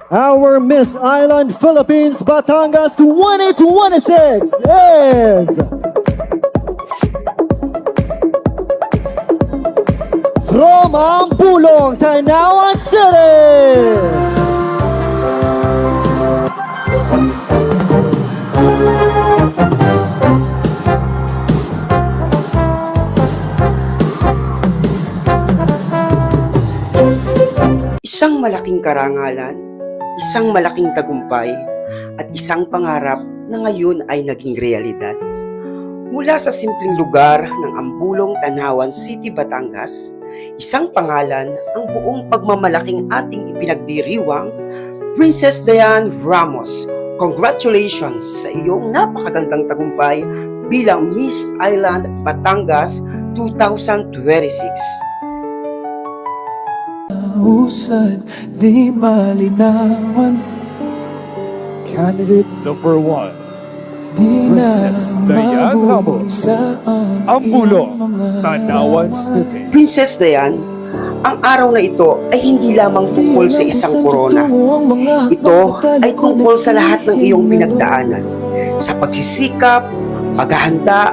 Our Miss Island Philippines Batangas 2026 is from Ampulong, Tanawan City. Isang malaking karangalan, isang malaking tagumpay, at isang pangarap na ngayon ay naging realidad. Mula sa simpleng lugar ng Ambulong, Tanawan City, Batangas, isang pangalan ang buong pagmamalaking ating ipinagdiriwang, Princess Diane Ramos. Congratulations sa iyong napakagandang tagumpay bilang Miss Island Batangas 2026. Usad, di malinawan. Candidate number 1, Di na Princess Diane Ramos, Ambulong, Tanawan City. Princess Diane, ang araw na ito ay hindi lamang tungkol sa isang korona. Ito ay tungkol sa lahat ng iyong pinagdaanan, sa pagsisikap, paghahanda,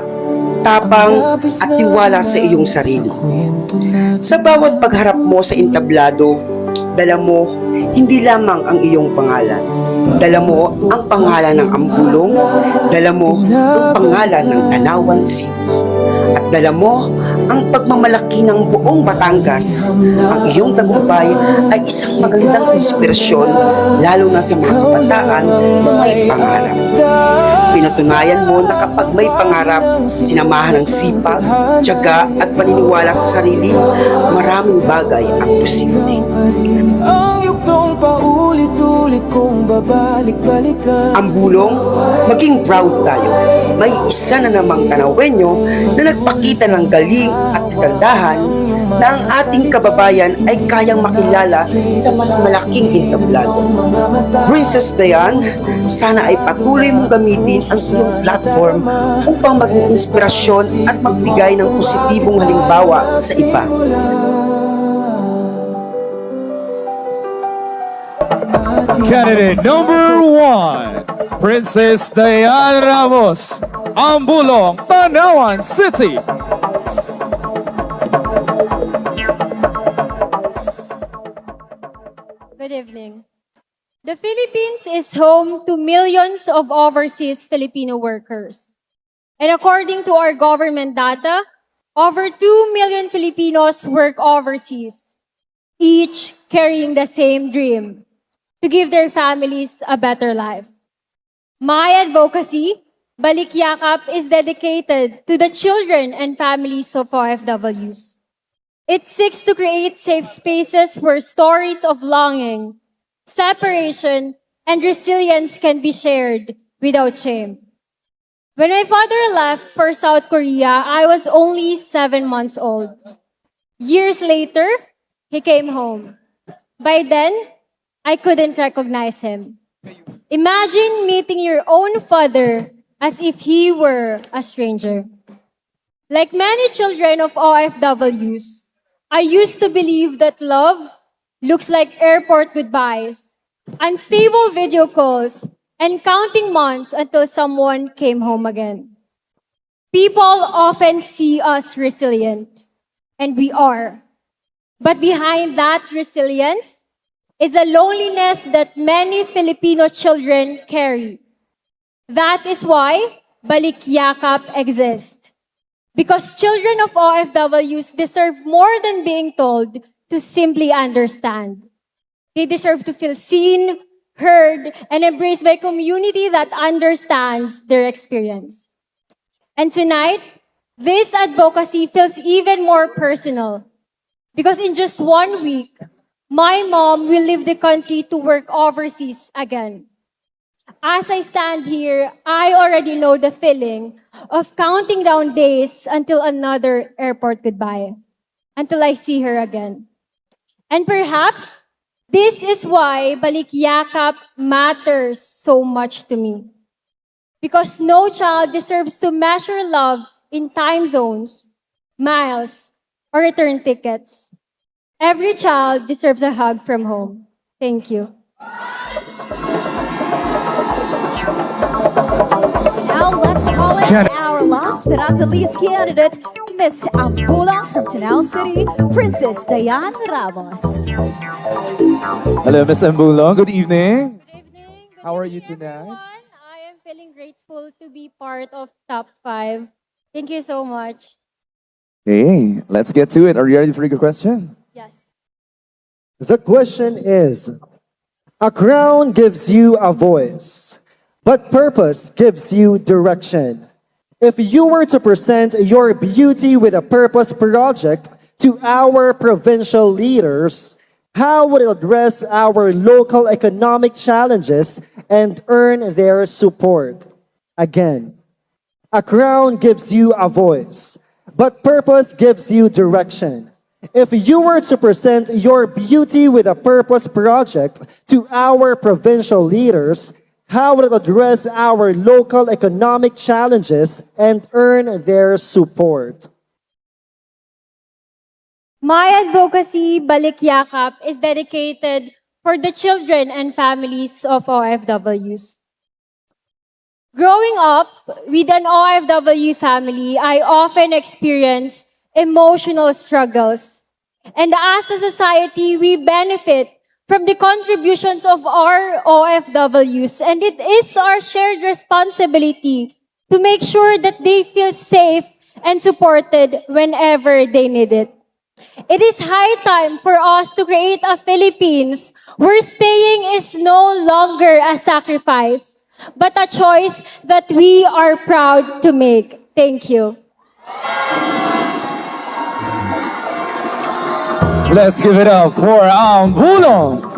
tapang at tiwala sa iyong sarili. Sa bawat pagharap mo sa entablado, dala mo hindi lamang ang iyong pangalan. Dala mo ang pangalan ng Ambulong, dala mo ang pangalan ng Tanawan City, at dala mo ang pagmamalaki ng buong Batangas. Ang iyong tagumpay ay isang magandang inspirasyon, lalo na sa mga kabataan na may pangarap. Pinatunayan mo na kapag may pangarap, sinamahan ng sipag, tiyaga at paniniwala sa sarili, maraming bagay ang posible. Ang yuktong paulit-ulit kong babalik-balikan. Ambulong, maging proud tayo. May isa na namang Tanawenyo na nagpakita ng galing at kagandahan na ang ating kababayan ay kayang makilala sa mas malaking entablado. Princess Diane, sana ay patuloy mong gamitin ang iyong platform upang maging inspirasyon at magbigay ng positibong halimbawa sa iba. Candidate number 1, Princess Diane Ramos, Ambulong, Tanawan City. Good evening. The Philippines is home to millions of overseas Filipino workers. And according to our government data, over 2 million Filipinos work overseas, each carrying the same dream, to give their families a better life. My advocacy, Balik Yakap, is dedicated to the children and families of OFWs. It seeks to create safe spaces where stories of longing, separation, and resilience can be shared without shame. When my father left for South Korea, I was only 7 months old. Years later, he came home. By then, I couldn't recognize him. Imagine meeting your own father as if he were a stranger. Like many children of OFWs, I used to believe that love looks like airport goodbyes, unstable video calls, and counting months until someone came home again. People often see us resilient, and we are. But behind that resilience is a loneliness that many Filipino children carry. That is why Balik Yakap exists. Because children of OFWs deserve more than being told to simply understand. They deserve to feel seen, heard, and embraced by a community that understands their experience. And tonight, this advocacy feels even more personal. Because in just 1 week, my mom will leave the country to work overseas again. As I stand here, I already know the feeling of counting down days until another airport goodbye, until I see her again. And perhaps this is why Balik Yakap matters so much to me. Because no child deserves to measure love in time zones, miles, or return tickets. Every child deserves a hug from home. Thank you. Now let's call in our last but not the least candidate, Miss Ampulang from Tanao City, Princess Diane Ramos. Hello, Miss Ambulong. Good evening. Good evening. Good How are evening, you tonight? everyone. I am feeling grateful to be part of Top 5. Thank you so much. Okay, let's get to it. Are you ready for your question? Yes. The question is, a crown gives you a voice, but purpose gives you direction. If you were to present your Beauty with a Purpose project to our provincial leaders, how would it address our local economic challenges and earn their support? Again, a crown gives you a voice, but purpose gives you direction. If you were to present your Beauty with a Purpose project to our provincial leaders, how would it address our local economic challenges and earn their support? My advocacy, Balik Yakap, is dedicated for the children and families of OFWs. Growing up with an OFW family, I often experience emotional struggles. And as a society, we benefit from the contributions of our OFWs. And it is our shared responsibility to make sure that they feel safe and supported whenever they need it. It is high time for us to create a Philippines where staying is no longer a sacrifice, but a choice that we are proud to make. Thank you. Let's give it up for Ambulong.